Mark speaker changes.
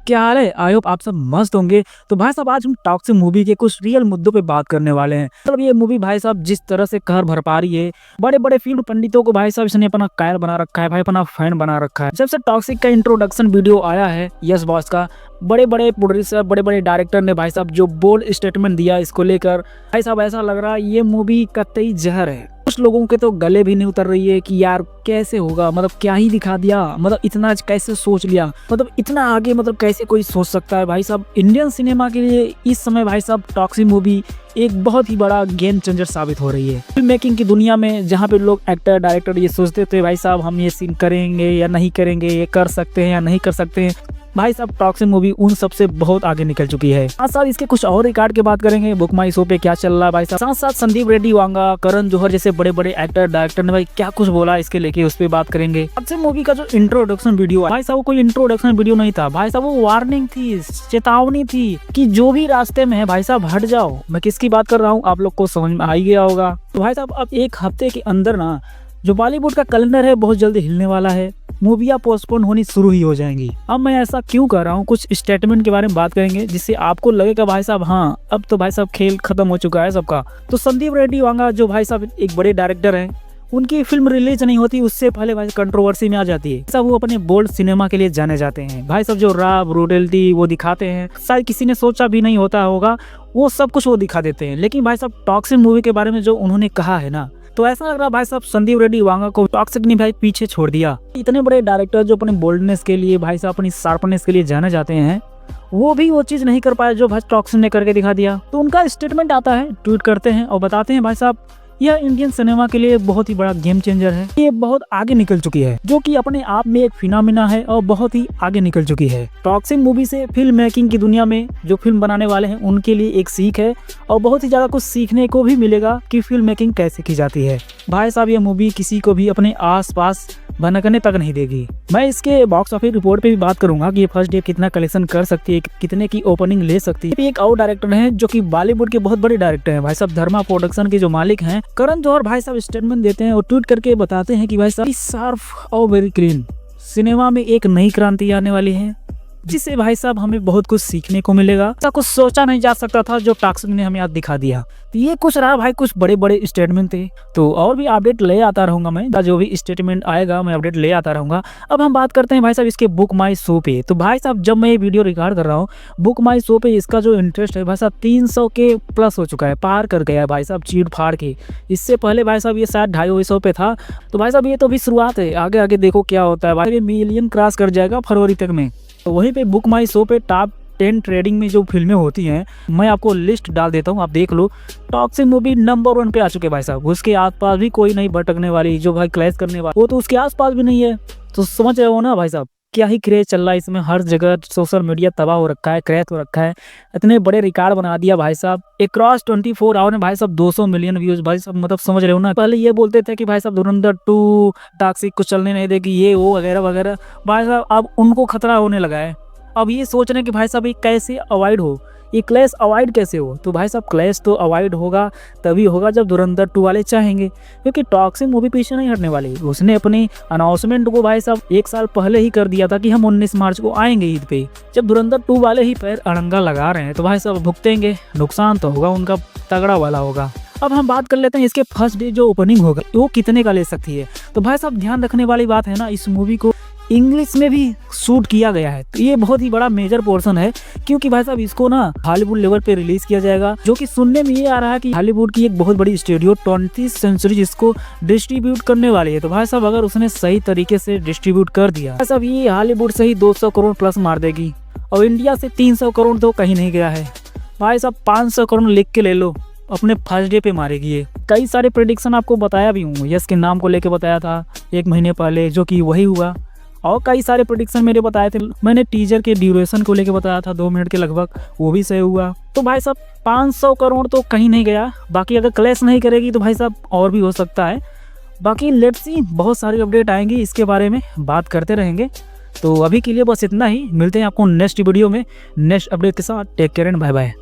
Speaker 1: क्या हाल है? I hope आप सब मस्त होंगे। तो भाई साहब आज हम टॉक्सिक मूवी के कुछ रियल मुद्दों पे बात करने वाले हैं। मतलब ये मूवी भाई साहब जिस तरह से कहर भर पा रही है, बड़े बड़े फिल्म पंडितों को भाई साहब इसने अपना कायर बना रखा है, भाई अपना फैन बना रखा है। जब से टॉक्सिक का इंट्रोडक्शन वीडियो आया है यस बॉस का, बड़े बड़े प्रोड्यूसर बड़े बड़े डायरेक्टर ने भाई साहब जो बोल्ड स्टेटमेंट दिया इसको लेकर, भाई साहब ऐसा लग रहा है ये मूवी कतई जहर है। कुछ लोगों के तो गले भी नहीं उतर रही है कि यार कैसे होगा, मतलब क्या ही दिखा दिया, मतलब इतना कैसे सोच लिया, मतलब इतना आगे, मतलब कैसे कोई सोच सकता है। भाई साहब इंडियन सिनेमा के लिए इस समय भाई साहब टॉक्सिक मूवी एक बहुत ही बड़ा गेम चेंजर साबित हो रही है। फिल्म मेकिंग की दुनिया में जहाँ पे लोग एक्टर डायरेक्टर ये सोचते थे भाई साहब हम ये सीन करेंगे या नहीं करेंगे, ये कर सकते हैं या नहीं कर सकते हैं, भाई साहब टॉक्सिक मूवी उन सबसे बहुत आगे निकल चुकी है। साथ साथ इसके कुछ और रिकॉर्ड की बात करेंगे, बुक माई शो पे क्या चल रहा है भाई साहब। साथ साथ संदीप रेड्डी वांगा, करण जौहर जैसे बड़े बड़े एक्टर डायरेक्टर ने भाई क्या कुछ बोला इसके लेके उस पर बात करेंगे। टॉक्सिक मूवी का जो इंट्रोडक्शन वीडियो है भाई साहब, कोई इंट्रोडक्शन वीडियो नहीं था भाई साहब, वो वार्निंग थी, चेतावनी थी कि जो भी रास्ते में है भाई साहब हट जाओ। मैं किसकी बात कर रहा हूँ आप लोग को समझ में आ ही गया होगा। तो भाई साहब अब एक हफ्ते के अंदर ना जो बॉलीवुड का कैलेंडर है बहुत जल्दी हिलने वाला है, मूवियाँ पोस्टपोन होनी शुरू ही हो जाएंगी। अब मैं ऐसा क्यों कर रहा हूँ, कुछ स्टेटमेंट के बारे में बात करेंगे जिससे आपको लगेगा भाई साहब हाँ अब तो भाई साहब खेल खत्म हो चुका है सबका। तो संदीप रेड्डी वांगा जो भाई साहब एक बड़े डायरेक्टर हैं, उनकी फिल्म रिलीज नहीं होती उससे पहले भाई कंट्रोवर्सी में आ जाती है। सब वो अपने बोल्ड सिनेमा के लिए जाने जाते हैं भाई साहब, जो रॉ ब्रूटलिटी वो दिखाते हैं, शायद किसी ने सोचा भी नहीं होता होगा, वो सब कुछ वो दिखा देते हैं। लेकिन भाई साहब टॉक्सिक मूवी के बारे में जो उन्होंने कहा है ना, तो ऐसा लग रहा भाई साहब संदीप रेड्डी वांगा को टॉक्सिक ने भाई पीछे छोड़ दिया। इतने बड़े डायरेक्टर जो अपने बोल्डनेस के लिए भाई साहब अपनी शार्पनेस के लिए जाने जाते हैं, वो भी वो चीज नहीं कर पाए जो भाई टॉक्सिक ने करके दिखा दिया। तो उनका स्टेटमेंट आता है, ट्वीट करते हैं और बताते हैं भाई साहब यह इंडियन सिनेमा के लिए बहुत ही बड़ा गेम चेंजर है, ये बहुत आगे निकल चुकी है, जो कि अपने आप में एक फिनोमिना है और बहुत ही आगे निकल चुकी है। टॉक्सिक मूवी से फिल्म मेकिंग की दुनिया में जो फिल्म बनाने वाले हैं उनके लिए एक सीख है और बहुत ही ज्यादा कुछ सीखने को भी मिलेगा कि फिल्म मेकिंग कैसे की जाती है। भाई साहब ये मूवी किसी को भी अपने आस पास भनकने तक नहीं देगी। मैं इसके बॉक्स ऑफिस रिपोर्ट पे भी बात करूंगा कि ये फर्स्ट डे कितना कलेक्शन कर सकती है, कितने की ओपनिंग ले सकती है। एक और डायरेक्टर हैं जो कि बॉलीवुड के बहुत बड़े डायरेक्टर हैं भाई साहब, धर्मा प्रोडक्शन के जो मालिक हैं करण जौहर, भाई साहब स्टेटमेंट देते हैं और ट्वीट करके बताते हैं कि भाई साहब शार्प और वेरी क्लीन सिनेमा में एक नई क्रांति आने वाली है, जिससे भाई साहब हमें बहुत कुछ सीखने को मिलेगा। ऐसा कुछ सोचा नहीं जा सकता था जो टॉक्सिक ने हमें आज दिखा दिया। तो ये कुछ रहा भाई, कुछ बड़े बड़े स्टेटमेंट थे। तो और भी अपडेट ले आता रहूंगा मैं, जो भी स्टेटमेंट आएगा मैं अपडेट ले आता रहूंगा। अब हम बात करते हैं भाई साहब इसके बुक माई शो पे। तो भाई साहब जब मैं ये वीडियो रिकॉर्ड कर रहा हूँ, बुक माई शो पे इसका जो इंटरेस्ट है भाई साहब 300 के प्लस हो चुका है, पार कर गया है भाई साहब चीड़ फाड़ के। इससे पहले भाई साहब ये शायद 250 पे था। तो भाई साहब ये तो अभी शुरुआत है, आगे आगे देखो क्या होता है भाई, ये मिलियन क्रॉस कर जाएगा फरवरी तक में। तो वहीं पे बुक माई शो पे टॉप 10 ट्रेडिंग में जो फिल्में होती हैं मैं आपको लिस्ट डाल देता हूँ, आप देख लो। टॉक्सिक मूवी नंबर 1 पे आ चुके भाई साहब, उसके आसपास भी कोई नहीं भटकने वाली, जो भाई क्लैश करने वाली वो तो उसके आसपास भी नहीं है। तो समझ रहे हो ना भाई साहब क्या ही क्रेज चल रहा है इसमें, हर जगह सोशल मीडिया तबाह हो रखा है, क्रैश हो रखा है, इतने बड़े रिकॉर्ड बना दिया भाई साहब। अक्रॉस 24 आवर में भाई साहब 200 मिलियन व्यूज भाई साहब, मतलब समझ रहे हो ना। पहले ये बोलते थे कि भाई साहब धुरंधर 2 टॉक्सिक को चलने नहीं देगी, ये वो वगैरह वगैरह, भाई साहब अब उनको खतरा होने लगा है। अब ये सोच रहे हैं कि भाई साहब ये कैसे अवॉइड हो, ये क्लैश अवॉइड कैसे हो। तो भाई साहब क्लैश तो अवॉइड होगा तभी होगा जब धुरंधर 2 वाले चाहेंगे, क्योंकि टॉक्सिक मूवी पीछे नहीं हटने वाली। उसने अपनी अनाउंसमेंट को भाई साहब 1 साल पहले ही कर दिया था कि हम 19 मार्च को आएंगे ईद पे। जब धुरंधर 2 वाले ही पैर अड़ंगा लगा रहे हैं तो भाई साहब भुगतेंगे, नुकसान तो होगा उनका, तगड़ा वाला होगा। अब हम बात कर लेते हैं इसके फर्स्ट डे जो ओपनिंग होगा वो कितने का ले सकती है। तो भाई साहब ध्यान रखने वाली बात है ना, इस मूवी को इंग्लिश में भी शूट किया गया है, तो ये बहुत ही बड़ा मेजर पोर्शन है, क्योंकि भाई साहब इसको ना हॉलीवुड लेवल पे रिलीज किया जाएगा, जो कि सुनने में ये आ रहा है कि हॉलीवुड की एक बहुत बड़ी स्टूडियो 20th सेंचुरी इसको डिस्ट्रीब्यूट करने वाली है। तो भाई साहब अगर उसने सही तरीके से डिस्ट्रीब्यूट कर दिया भाई साहब, ये हॉलीवुड से ही 200 करोड़ प्लस मार देगी, और इंडिया से 300 करोड़ तो कहीं नहीं गया है भाई साहब, 500 करोड़ लिख के ले लो, अपने फर्स्ट डे पे मारेगी ये। कई सारे प्रेडिक्शन आपको बताया भी हूँ, यस के नाम को लेके बताया था 1 महीने पहले, जो कि वही हुआ, और कई सारे प्रेडिक्शन मेरे बताए थे। मैंने टीजर के ड्यूरेशन को लेके बताया था 2 मिनट के लगभग, वो भी सही हुआ। तो भाई साहब 500 करोड़ तो कहीं नहीं गया, बाकी अगर क्लैश नहीं करेगी तो भाई साहब और भी हो सकता है। बाकी लेट्स सी, बहुत सारी अपडेट आएंगी, इसके बारे में बात करते रहेंगे। तो अभी के लिए बस इतना ही, मिलते हैं आपको नेक्स्ट वीडियो में नेक्स्ट अपडेट के साथ। Take care and bye bye.